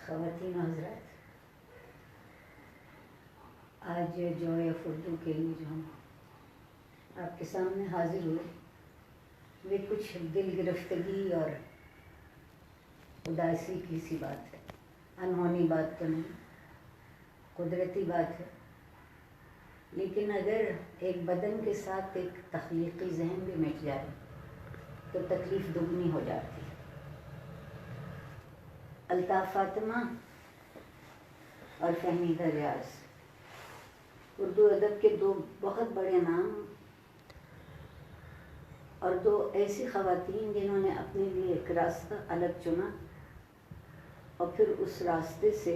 خواتین حضرات، آج جو اردو کے لیے جو ہم آپ کے سامنے حاضر ہوئے وہ کچھ دل گرفتگی اور اداسی کی سی بات ہے، انہونی بات تو نہیں، قدرتی بات ہے، لیکن اگر ایک بدن کے ساتھ ایک تخلیقی ذہن بھی مٹ جائے تو تکلیف دگنی ہو جاتی ہے۔ الطاف فاطمہ اور فہمیدہ ریاض اردو ادب کے دو بہت بڑے نام اور دو ایسی خواتین جنہوں نے اپنے لیے ایک راستہ الگ چنا اور پھر اس راستے سے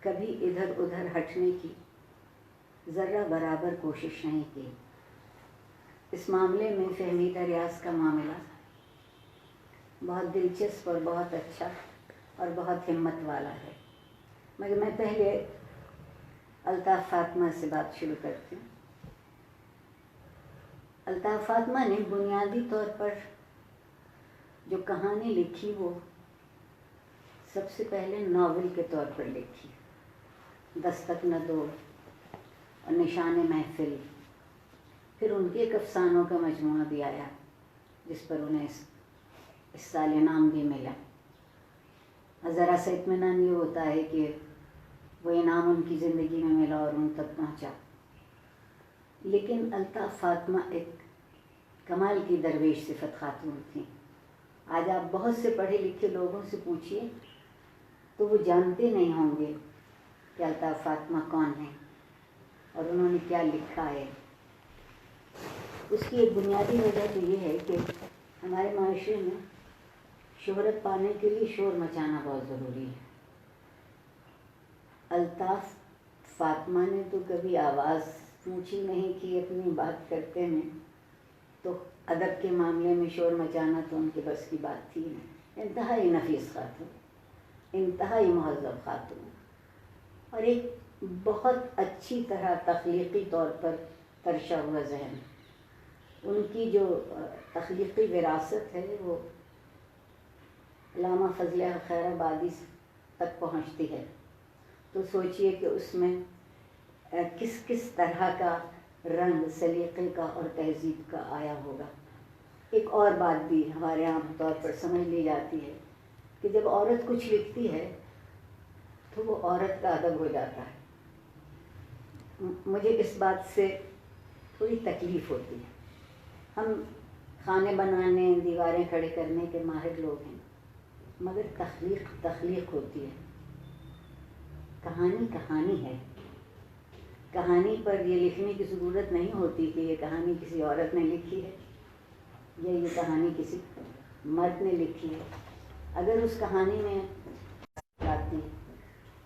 کبھی ادھر ادھر ہٹنے کی ذرہ برابر کوشش نہیں کی۔ اس معاملے میں فہمیدہ ریاض کا معاملہ بہت دلچسپ اور بہت اچھا اور بہت ہمت والا ہے، مگر میں پہلے الطاف فاطمہ سے بات شروع کرتی ہوں۔ الطاف فاطمہ نے بنیادی طور پر جو کہانی لکھی وہ سب سے پہلے ناول کے طور پر لکھی، دستک نہ دو اور نشان محفل، پھر ان کے ایک افسانوں کا مجموعہ بھی آیا جس پر انہیں اس سال انعام بھی ملا۔ ذرا سا اطمینان یہ ہوتا ہے کہ وہ انعام ان کی زندگی میں ملا اور ان تک پہنچا، لیکن الطاف فاطمہ ایک کمال کی درویش صفت خاتون تھیں۔ آج آپ بہت سے پڑھے لکھے لوگوں سے پوچھیے تو وہ جانتے نہیں ہوں گے کہ الطاف فاطمہ کون ہیں اور انہوں نے کیا لکھا ہے۔ اس کی ایک بنیادی وجہ تو یہ ہے کہ ہمارے معاشرے میں شہرت پانے کے لیے شور مچانا بہت ضروری ہے۔ الطاف فاطمہ نے تو کبھی آواز اونچی نہیں کی اپنی بات کرتے میں، تو ادب کے معاملے میں شور مچانا تو ان کے بس کی بات تھی نہیں۔ انتہائی نفیس خاتون، انتہائی مہذب خاتون اور ایک بہت اچھی طرح تخلیقی طور پر ترشا ہوا ذہن۔ ان کی جو تخلیقی وراثت ہے وہ علامہ فضل خیر آبادی تک پہنچتی ہے، تو سوچئے کہ اس میں کس کس طرح کا رنگ سلیقے کا اور تہذیب کا آیا ہوگا۔ ایک اور بات بھی ہمارے عام طور پر سمجھ لی جاتی ہے کہ جب عورت کچھ لکھتی ہے تو وہ عورت کا ادب ہو جاتا ہے۔ مجھے اس بات سے تھوڑی تکلیف ہوتی ہے۔ ہم کھانے بنانے، دیواریں کھڑے کرنے کے ماہر لوگ ہیں، مگر تخلیق ہوتی ہے، کہانی کہانی ہے۔ کہانی پر یہ لکھنے کی ضرورت نہیں ہوتی کہ یہ کہانی کسی عورت نے لکھی ہے یا یہ کہانی کسی مرد نے لکھی ہے۔ اگر اس کہانی میں آتی،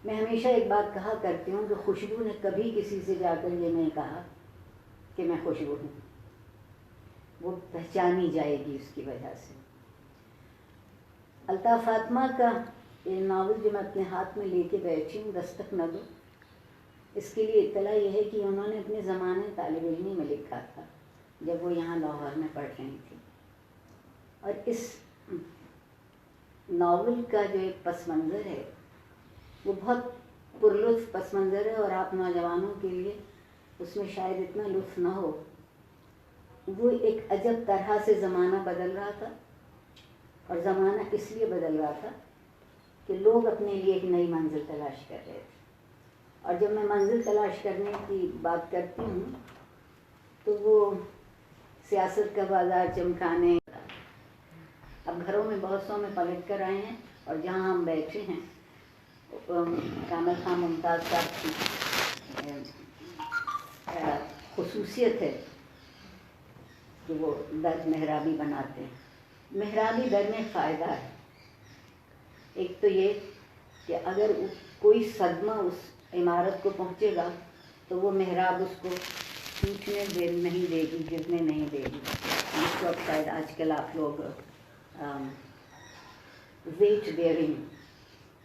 میں ہمیشہ ایک بات کہا کرتی ہوں کہ خوشبو نے کبھی کسی سے جا کر یہ نہیں کہا کہ میں خوشبو ہوں، وہ پہچانی جائے گی اس کی وجہ سے۔ الطاف فاطمہ کا یہ ناول جو میں اپنے ہاتھ میں لے کے بیٹھی ہوں، دستک نہ دو، اس کے لیے اطلاع یہ ہے کہ انہوں نے اپنے زمانے طالب علمی میں لکھا تھا جب وہ یہاں لاہور میں پڑھ رہی تھی، اور اس ناول کا جو ایک پس منظر ہے وہ بہت پرلطف پس منظر ہے، اور آپ نوجوانوں کے لیے اس میں شاید اتنا لطف نہ ہو۔ وہ ایک عجب طرح سے زمانہ بدل رہا تھا، اور زمانہ اس لیے بدل رہا تھا کہ لوگ اپنے لیے ایک نئی منزل تلاش کر رہے تھے، اور جب میں منزل تلاش کرنے کی بات کرتی ہوں تو وہ سیاست کا بازار چمکانے، اب گھروں میں بہت سو میں پلٹ کر آئے ہیں، اور جہاں ہم بیٹھے ہیں کامل خان ممتاز صاحب کی خصوصیت ہے کہ وہ در محرابی بناتے ہیں۔ محرابی در میں فائدہ ہے، ایک تو یہ کہ اگر کوئی صدمہ اس عمارت کو پہنچے گا تو وہ محراب اس کو ٹوٹنے نہیں دے گی، گرنے نہیں دے گی۔ اس وقت شاید آج کل آپ لوگ ویٹ بیئرنگ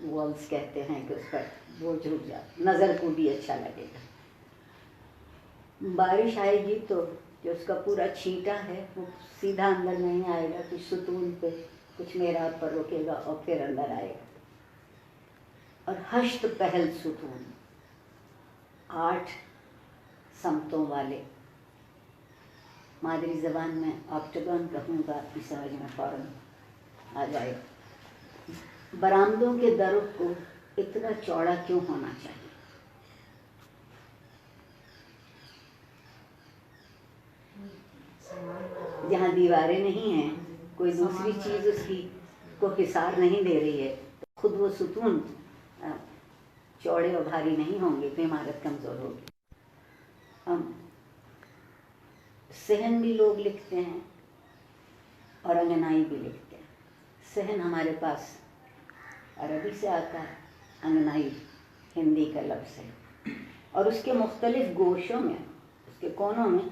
والز کہتے ہیں کہ اس پر بوجھ رک جائے، نظر کو بھی اچھا لگے گا۔ بارش آئے گی تو جو اس کا پورا چھینٹا ہے وہ سیدھا اندر نہیں آئے گا، کچھ ستون پہ کچھ محراب پر رکے گا اور پھر اندر آئے گا۔ اور ہشت پہل ستون، 8 سمتوں والے. مادری زبان میں آکٹاگن کہوں گا، آپ کی سمجھ میں فوراً آ جائے. برآمدوں کے دروں کو اتنا چوڑا کیوں ہونا چاہیے؟ جہاں دیواریں نہیں ہیں، کوئی دوسری چیز اس کی کو حصار نہیں دے رہی ہے، تو خود وہ ستون چوڑے اور بھاری نہیں ہوں گے تو عمارت کمزور ہوگی. صحن بھی لوگ لکھتے ہیں اور انگنائی بھی لکھتے ہیں. صحن ہمارے پاس عربی سے آتا ہے، انگنائی ہندی کا لفظ ہے، اور اس کے مختلف گوشوں میں، اس کے کونوں میں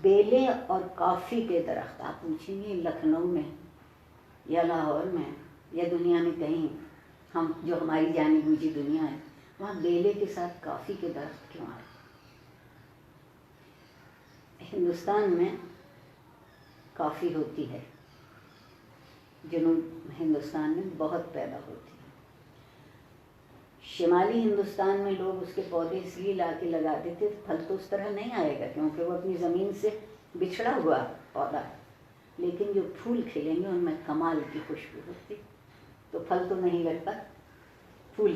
بیلے اور کافی کے درخت. آپ پوچھیں گے لکھنؤ میں یا لاہور میں یا دنیا میں کہیں، ہم جو ہماری جانی بوجھی دنیا ہے، وہاں بیلے کے ساتھ کافی کے درخت کیوں آئے؟ ہندوستان میں کافی ہوتی ہے، جنوب ہندوستان میں بہت پیدا ہوتی ہے. شمالی ہندوستان میں لوگ اس کے پودے اس لیے لا کے لگا دیتے، پھل تو اس طرح نہیں آئے گا کیونکہ وہ اپنی زمین سے بچھڑا ہوا پودا ہے، لیکن جو پھول کھلیں گے ان میں کمال کی خوشبو ہوتی، تو پھل تو نہیں لگتا.